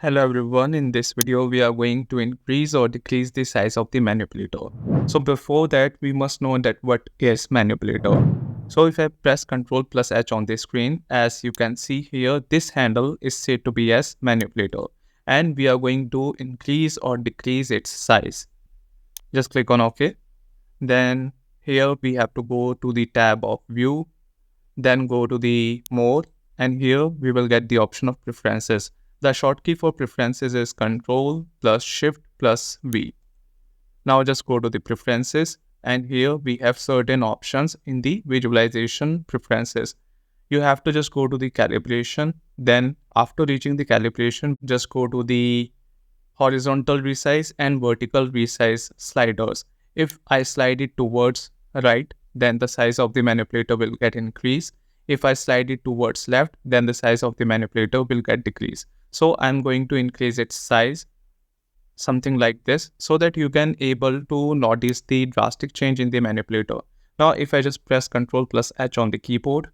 Hello everyone, in this video we are going to increase or decrease the size of the manipulator. So before that we must know that what is manipulator. So if I press Ctrl plus H on the screen, as you can see here, this handle is said to be as manipulator and we are going to increase or decrease its size. Just click on OK. Then here we have to go to the tab of view, then go to the more, and here we will get the option of preferences. The shortcut for preferences is Ctrl plus Shift plus V. Now just go to the preferences, and here we have certain options in the visualization preferences. You have to just go to the calibration. Then after reaching the calibration, just go to the horizontal resize and vertical resize sliders. If I slide it towards right, then the size of the manipulator will get increased. If I slide it towards left, then the size of the manipulator will get decreased. So I'm going to increase its size, something like this, so that you can able to notice the drastic change in the manipulator. Now if I just press Ctrl plus H on the keyboard,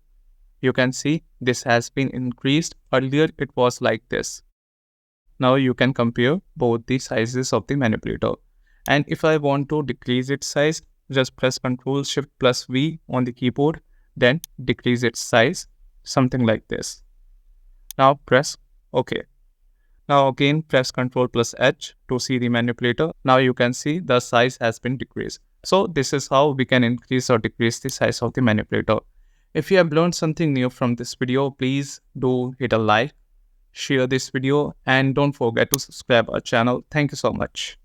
you can see this has been increased. Earlier it was like this. Now you can compare both the sizes of the manipulator. And if I want to decrease its size, just press Ctrl Shift plus V on the keyboard, then decrease its size, something like this. Now press OK. Now again press Ctrl plus H to see the manipulator. Now you can see the size has been decreased. So this is how we can increase or decrease the size of the manipulator. If you have learned something new from this video, please do hit a like, share this video, and don't forget to subscribe our channel. Thank you so much.